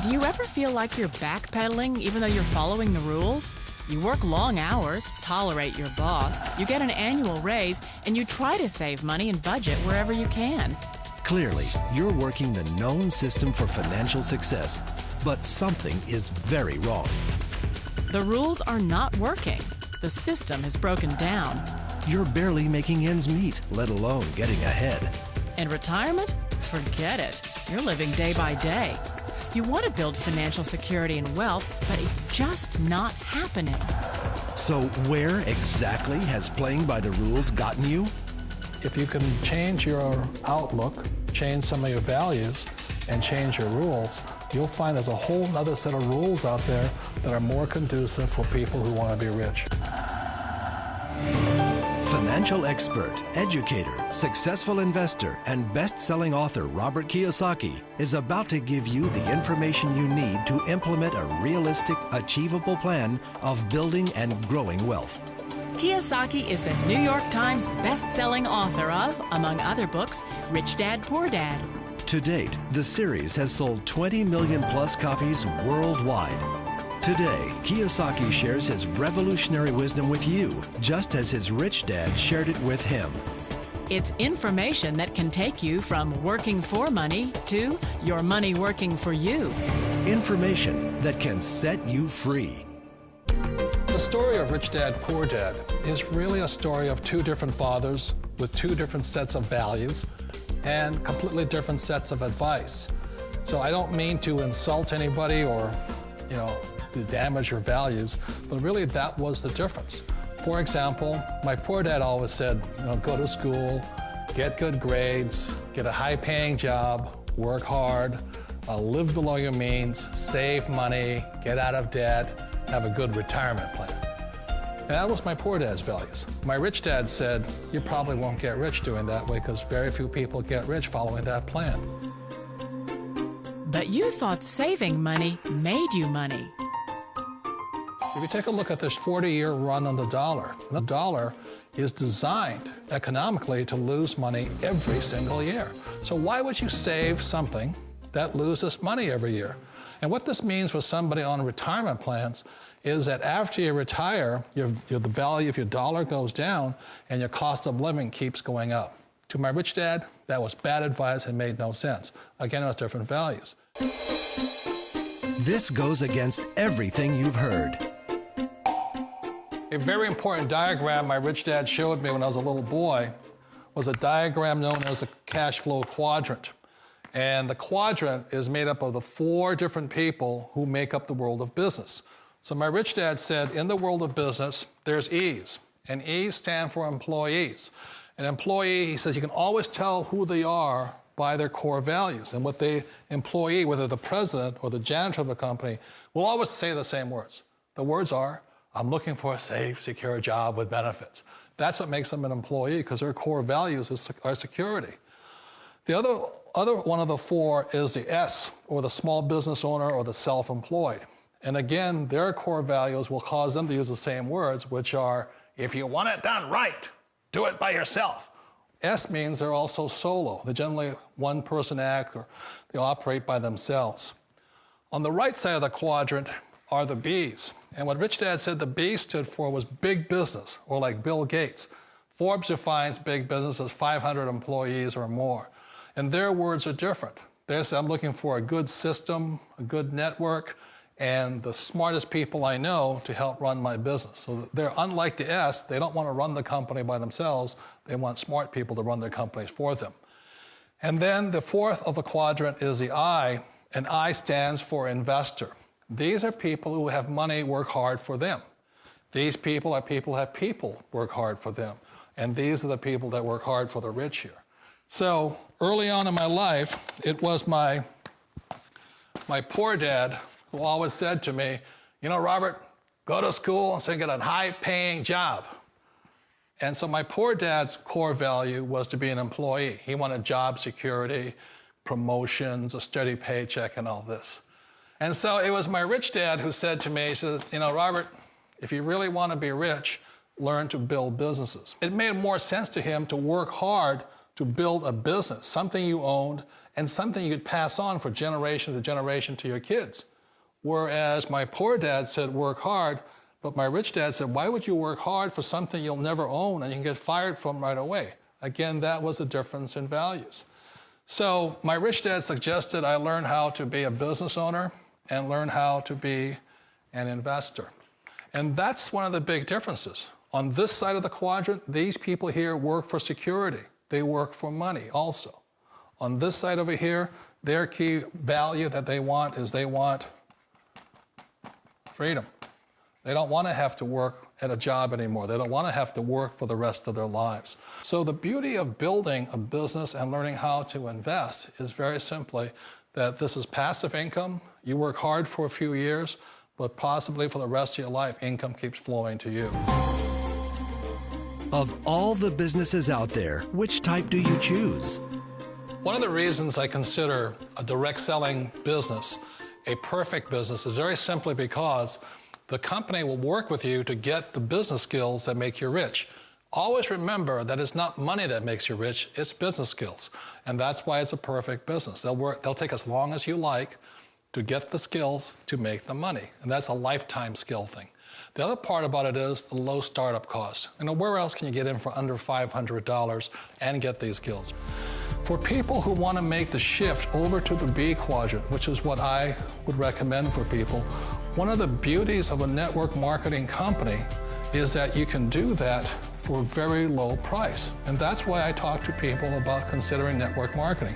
Do you ever feel like you're backpedaling even though you're following the rules? You work long hours, tolerate your boss, you get an annual raise, and you try to save money and budget wherever you can. Clearly, you're working the known system for financial success, but something is very wrong. The rules are not working. The system is broken down. You're barely making ends meet, let alone getting ahead. And retirement? Forget it. You're living day by day. You want to build financial security and wealth, but it's just not happening. So where exactly has playing by the rules gotten you? If you can change your outlook, change some of your values, and change your rules, you'll find there's a whole other set of rules out there that are more conducive for people who want to be rich. Financial expert, educator, successful investor, and best-selling author Robert Kiyosaki is about to give you the information you need to implement a realistic, achievable plan of building and growing wealth. Kiyosaki is the New York Times best-selling author of, among other books, Rich Dad, Poor Dad. To date, the series has sold 20 million plus copies worldwide. Today, Kiyosaki shares his revolutionary wisdom with you, just as his rich dad shared it with him. It's information that can take you from working for money to your money working for you. Information that can set you free. The story of Rich Dad, Poor Dad is really a story of two different fathers with two different sets of values and completely different sets of advice. So I don't mean to insult anybody or, to damage your values, but really that was the difference. For example, my poor dad always said, go to school, get good grades, get a high-paying job, work hard, live below your means, save money, get out of debt, have a good retirement plan. And that was my poor dad's values. My rich dad said, you probably won't get rich doing that way because very few people get rich following that plan. But you thought saving money made you money. If you take a look at this 40-year run on the dollar is designed economically to lose money every single year. So why would you save something that loses money every year? And what this means for somebody on retirement plans is that after you retire, the value of your dollar goes down and your cost of living keeps going up. To my rich dad, that was bad advice and made no sense. Again, it was different values. This goes against everything you've heard. A very important diagram my rich dad showed me when I was a little boy was a diagram known as a cash flow quadrant. And the quadrant is made up of the 4 different people who make up the world of business. So my rich dad said, in the world of business, there's E's, and E's stand for employees. An employee, he says, you can always tell who they are by their core values. And what the employee, whether the president or the janitor of the company, will always say the same words. The words are, I'm looking for a safe, secure job with benefits. That's what makes them an employee, because their core values are security. The other one of the 4 is the S, or the small business owner or the self-employed. And again, their core values will cause them to use the same words, which are, if you want it done right, do it by yourself. S means they're also solo. They're generally one-person act, or they operate by themselves. On the right side of the quadrant are the B's. And what Rich Dad said the B stood for was big business, or like Bill Gates. Forbes defines big business as 500 employees or more. And their words are different. They say, I'm looking for a good system, a good network, and the smartest people I know to help run my business. So they're unlike the S. They don't want to run the company by themselves. They want smart people to run their companies for them. And then the 4th of the quadrant is the I, and I stands for investor. These are people who have money work hard for them. These people are people who have people work hard for them. And these are the people that work hard for the rich here. So early on in my life, it was my poor dad who always said to me, Robert, go to school and so get a high-paying job. And so my poor dad's core value was to be an employee. He wanted job security, promotions, a steady paycheck, and all this. And so it was my rich dad who said to me, he says, Robert, if you really want to be rich, learn to build businesses. It made more sense to him to work hard to build a business, something you owned, and something you could pass on for generation to generation to your kids. Whereas my poor dad said, work hard, but my rich dad said, why would you work hard for something you'll never own and you can get fired from right away? Again, that was a difference in values. So my rich dad suggested I learn how to be a business owner and learn how to be an investor. And that's one of the big differences. On this side of the quadrant, these people here work for security. They work for money also. On this side over here, their key value that they want is they want freedom. They don't want to have to work at a job anymore. They don't want to have to work for the rest of their lives. So the beauty of building a business and learning how to invest is very simply that this is passive income. You work hard for a few years, but possibly for the rest of your life, income keeps flowing to you. Of all the businesses out there, which type do you choose? One of the reasons I consider a direct selling business a perfect business is very simply because the company will work with you to get the business skills that make you rich. Always remember that it's not money that makes you rich, it's business skills. And that's why it's a perfect business. They'll take as long as you like to get the skills to make the money. And that's a lifetime skill thing. The other part about it is the low startup cost. You know, where else can you get in for under $500 and get these skills? For people who want to make the shift over to the B quadrant, which is what I would recommend for people, one of the beauties of a network marketing company is that you can do that for a very low price. And that's why I talk to people about considering network marketing.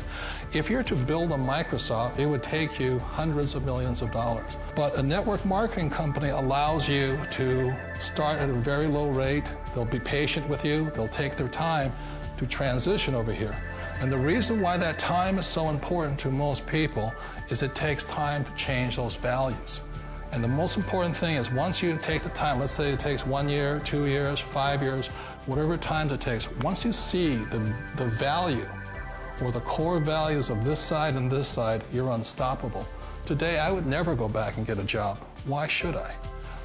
If you're to build a Microsoft, it would take you hundreds of millions of dollars. But a network marketing company allows you to start at a very low rate. They'll be patient with you. They'll take their time to transition over here. And the reason why that time is so important to most people is it takes time to change those values. And the most important thing is once you take the time, let's say it takes 1 year, 2 years, 5 years, whatever time it takes, once you see the value or the core values of this side and this side, you're unstoppable. Today, I would never go back and get a job. Why should I?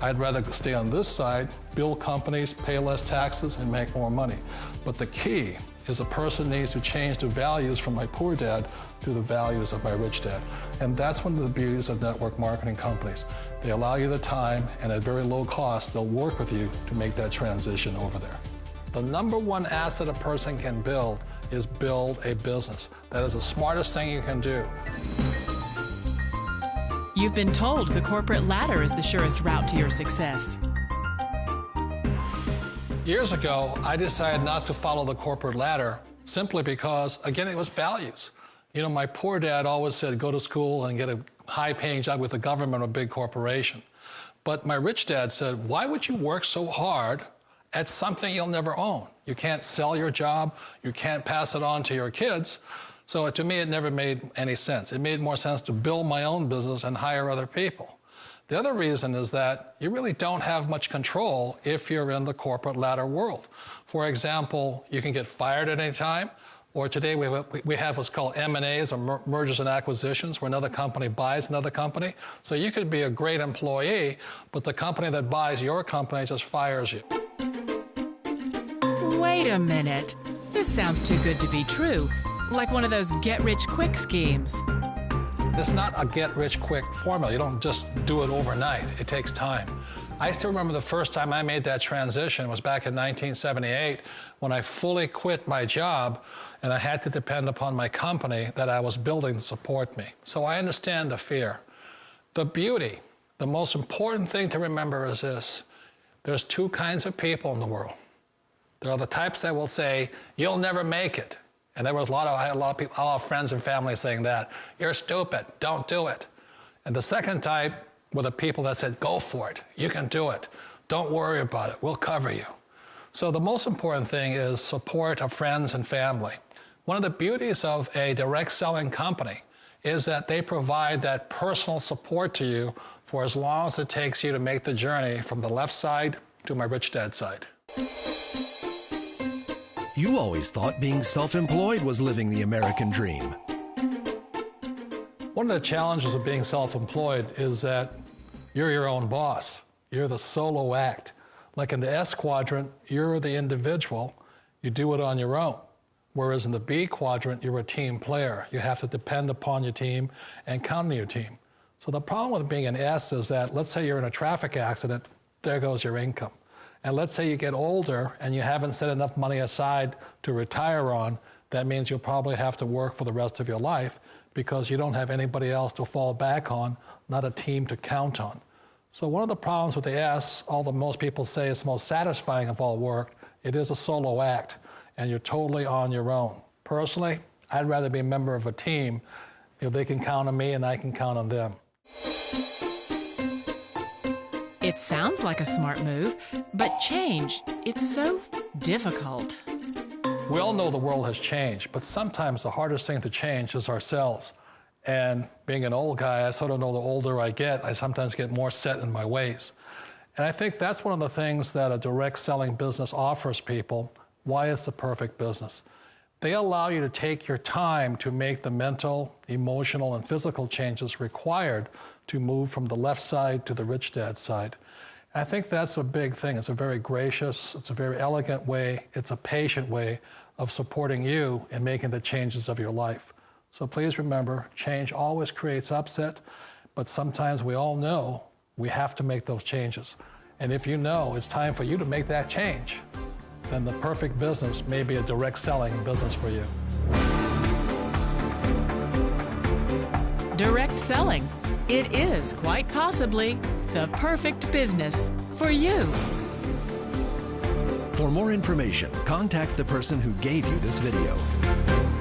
I'd rather stay on this side, build companies, pay less taxes, and make more money. But the key is a person needs to change the values from my poor dad to the values of my rich dad. And that's one of the beauties of network marketing companies. They allow you the time, and at very low cost, they'll work with you to make that transition over there. The number one asset a person can build is build a business. That is the smartest thing you can do. You've been told the corporate ladder is the surest route to your success. Years ago, I decided not to follow the corporate ladder simply because, again, it was values. You know, my poor dad always said, go to school and get a high-paying job with the government or a big corporation. But my rich dad said, why would you work so hard at something you'll never own? You can't sell your job. You can't pass it on to your kids. So to me, it never made any sense. It made more sense to build my own business and hire other people. The other reason is that you really don't have much control if you're in the corporate ladder world. For example, you can get fired at any time, or today we have what's called M&As, or mergers and acquisitions, where another company buys another company. So you could be a great employee, but the company that buys your company just fires you. Wait a minute. This sounds too good to be true. Like one of those get-rich-quick schemes. It's not a get-rich-quick formula. You don't just do it overnight. It takes time. I still remember the first time I made that transition was back in 1978 when I fully quit my job and I had to depend upon my company that I was building to support me. So I understand the fear. The beauty, the most important thing to remember is this. There's two kinds of people in the world. There are the types that will say, you'll never make it. And there was I had a lot of friends and family saying that. You're stupid, don't do it. And the second type were the people that said, go for it, you can do it. Don't worry about it, we'll cover you. So the most important thing is support of friends and family. One of the beauties of a direct selling company is that they provide that personal support to you for as long as it takes you to make the journey from the left side to my rich dad's side. You always thought being self-employed was living the American dream. One of the challenges of being self-employed is that you're your own boss. You're the solo act. Like in the S quadrant, you're the individual. You do it on your own. Whereas in the B quadrant, you're a team player. You have to depend upon your team and count on your team. So the problem with being an S is that, let's say you're in a traffic accident, there goes your income. And let's say you get older and you haven't set enough money aside to retire on, that means you'll probably have to work for the rest of your life because you don't have anybody else to fall back on, not a team to count on. So one of the problems with the S, although most people say it's the most satisfying of all work, it is a solo act, and you're totally on your own. Personally, I'd rather be a member of a team. They can count on me and I can count on them. It sounds like a smart move, but change, it's so difficult. We all know the world has changed, but sometimes the hardest thing to change is ourselves. And being an old guy, I sort of know the older I get, I sometimes get more set in my ways. And I think that's one of the things that a direct selling business offers people, why it's the perfect business. They allow you to take your time to make the mental, emotional, and physical changes required to move from the left side to the rich dad side. I think that's a big thing. It's a very gracious, it's a very elegant way, it's a patient way of supporting you in making the changes of your life. So please remember, change always creates upset, but sometimes we all know we have to make those changes. And if you know it's time for you to make that change, then the perfect business may be a direct selling business for you. Direct selling. It is quite possibly the perfect business for you. For more information, contact the person who gave you this video.